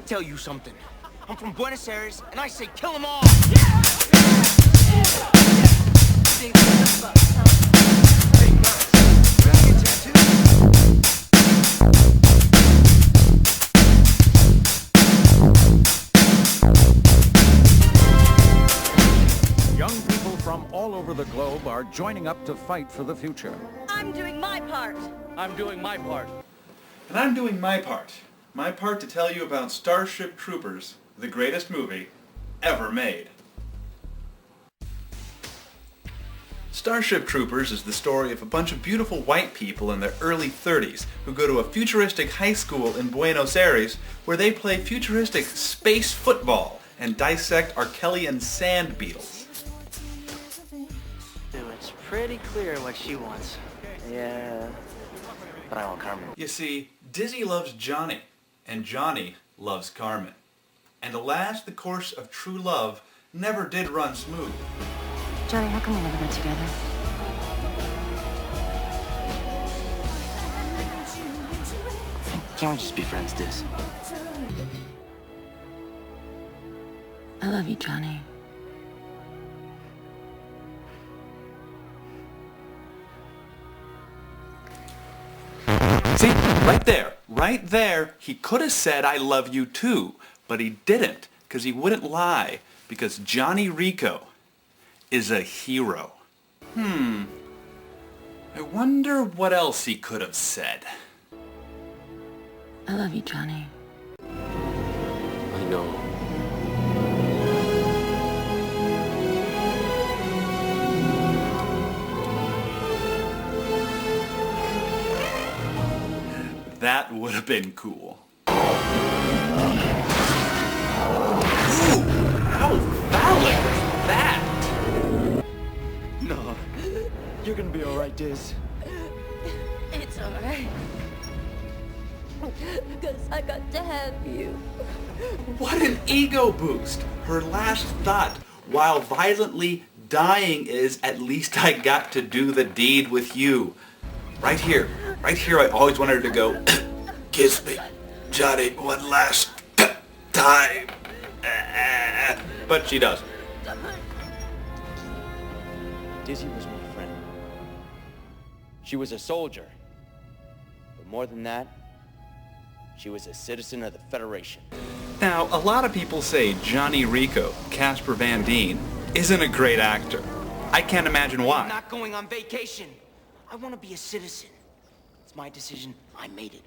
tell you something. I'm from Buenos Aires, and I say kill them all! Young people from all over the globe are joining up to fight for the future. I'm doing my part. I'm doing my part. And I'm doing my part. My part to tell you about Starship Troopers, the greatest movie ever made. Starship Troopers is the story of a bunch of beautiful white people in their early 30s who go to a futuristic high school in Buenos Aires where they play futuristic space football and dissect Archelian sand beetles. Dude, it's pretty clear what she wants. Yeah, but I want Carmen. You see, Dizzy loves Johnny, and Johnny loves Carmen. And alas, the course of true love never did run smooth. Johnny, how come we never got together? Can't we just be friends, Diz? I love you, Johnny. See, right there, he could have said, I love you too, but he didn't, because he wouldn't lie, because Johnny Rico is a hero. I wonder what else he could have said. I love you, Johnny. I know. That would have been cool. Ooh, how valid was that? No, you're gonna be alright, Diz. It's alright. Because I got to have you. What an ego boost! Her last thought, while violently dying, is, at least I got to do the deed with you. Right here, I always wanted her to go, kiss me, Johnny, one last time. But she doesn't. Dizzy was my friend. She was a soldier. But more than that, she was a citizen of the Federation. Now, a lot of people say Johnny Rico, Casper Van Dien, isn't a great actor. I can't imagine why. I'm not going on vacation. I want to be a citizen. It's my decision. I made it.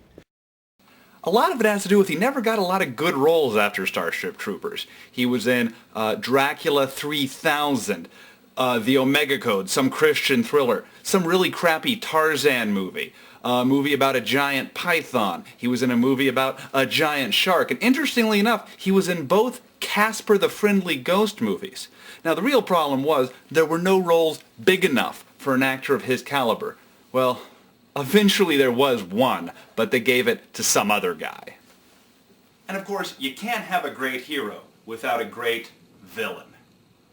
A lot of it has to do with he never got a lot of good roles after Starship Troopers. He was in Dracula 3000, The Omega Code, some Christian thriller, some really crappy Tarzan movie, a movie about a giant python. He was in a movie about a giant shark. And interestingly enough, he was in both Casper the Friendly Ghost movies. Now, the real problem was there were no roles big enough for an actor of his caliber. Well, eventually there was one, but they gave it to some other guy. And of course, you can't have a great hero without a great villain.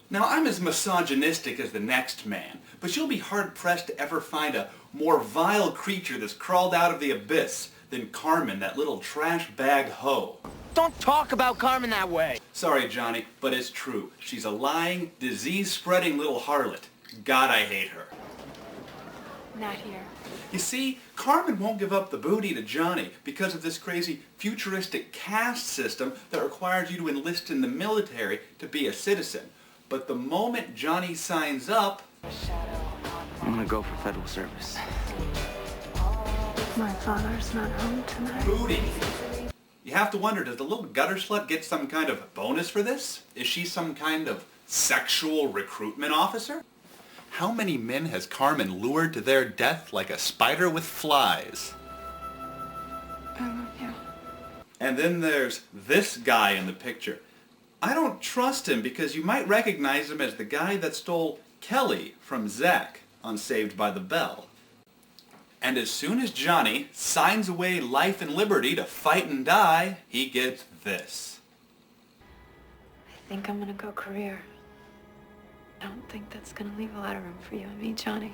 Now, I'm as misogynistic as the next man, but you'll be hard-pressed to ever find a more vile creature that's crawled out of the abyss than Carmen, that little trash bag hoe. Don't talk about Carmen that way. Sorry, Johnny, but it's true. She's a lying, disease-spreading little harlot. God, I hate her. Not here. You see, Carmen won't give up the booty to Johnny because of this crazy futuristic caste system that requires you to enlist in the military to be a citizen. But the moment Johnny signs up... I'm gonna go for federal service. My father's not home tonight. Booty. You have to wonder, does the little gutter slut get some kind of bonus for this? Is she some kind of sexual recruitment officer? How many men has Carmen lured to their death like a spider with flies? I love you. And then there's this guy in the picture. I don't trust him because you might recognize him as the guy that stole Kelly from Zack on Saved by the Bell. And as soon as Johnny signs away life and liberty to fight and die, he gets this. I think I'm gonna go career. I don't think that's gonna leave a lot of room for you and me, Johnny.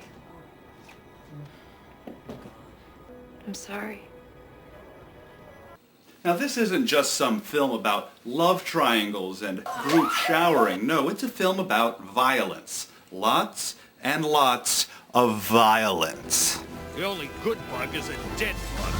I'm sorry. Now this isn't just some film about love triangles and group showering. No, it's a film about violence. Lots and lots of violence. The only good bug is a dead bug.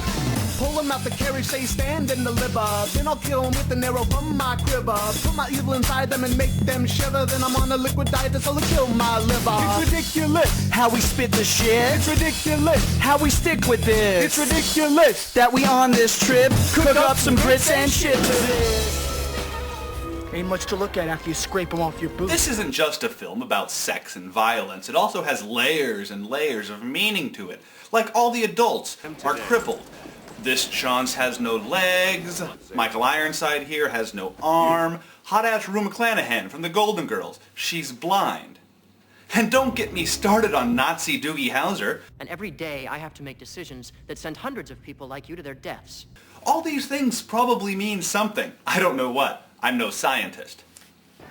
Pull him out the carriage, say stand in the liver. Then I'll kill him with an arrow from my quiver. Put my evil inside them and make them shiver. Then I'm on a liquid diet that's gonna kill my liver. It's ridiculous how we spit the shit. It's ridiculous how we stick with this. It's ridiculous that we on this trip cook up some grits and shit to this. Ain't much to look at after you scrape them off your boots. This isn't just a film about sex and violence. It also has layers and layers of meaning to it. Like all the adults are crippled. This Chance has no legs. Michael Ironside here has no arm. Hot-ass Rue McClanahan from the Golden Girls. She's blind. And don't get me started on Nazi Doogie Howser. And every day I have to make decisions that send hundreds of people like you to their deaths. All these things probably mean something. I don't know what. I'm no scientist.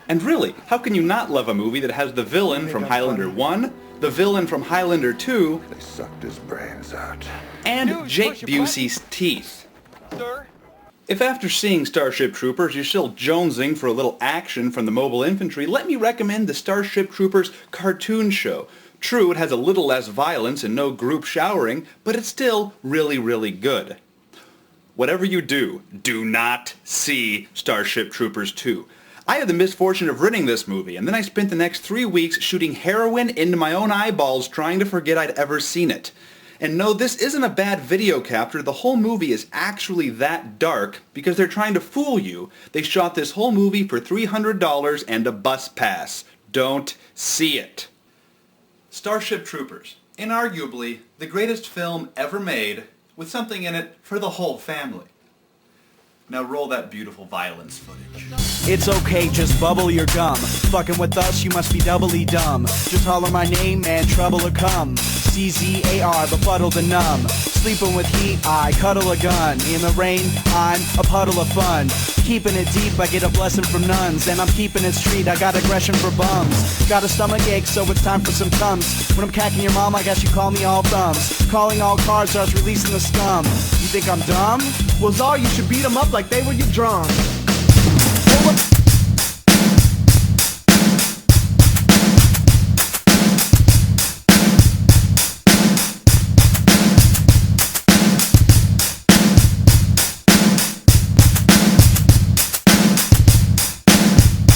And really, how can you not love a movie that has the villain from Highlander 1, the villain from Highlander 2, They sucked his brains out. and Jake Busey's teeth? Sir? If after seeing Starship Troopers you're still jonesing for a little action from the mobile infantry, let me recommend the Starship Troopers cartoon show. True, it has a little less violence and no group showering, but it's still really, really good. Whatever you do, do not see Starship Troopers 2. I had the misfortune of renting this movie, and then I spent the next 3 weeks shooting heroin into my own eyeballs trying to forget I'd ever seen it. And no, this isn't a bad video capture. The whole movie is actually that dark because they're trying to fool you. They shot this whole movie for $300 and a bus pass. Don't see it. Starship Troopers. Inarguably, the greatest film ever made with something in it for the whole family. Now roll that beautiful violence footage. It's okay, just bubble your gum. Fucking with us, you must be doubly dumb. Just holler my name and trouble will come. CZAR, befuddle the numb. Sleeping with heat, I cuddle a gun. In the rain, I'm a puddle of fun. Keeping it deep, I get a blessing from nuns. And I'm keeping it street, I got aggression for bums. Got a stomach ache, so it's time for some tums. When I'm cacking your mom, I guess you call me all thumbs. Calling all cards, I was releasing the scum. You think I'm dumb? Well, Czar, you should beat them up like they were your drums.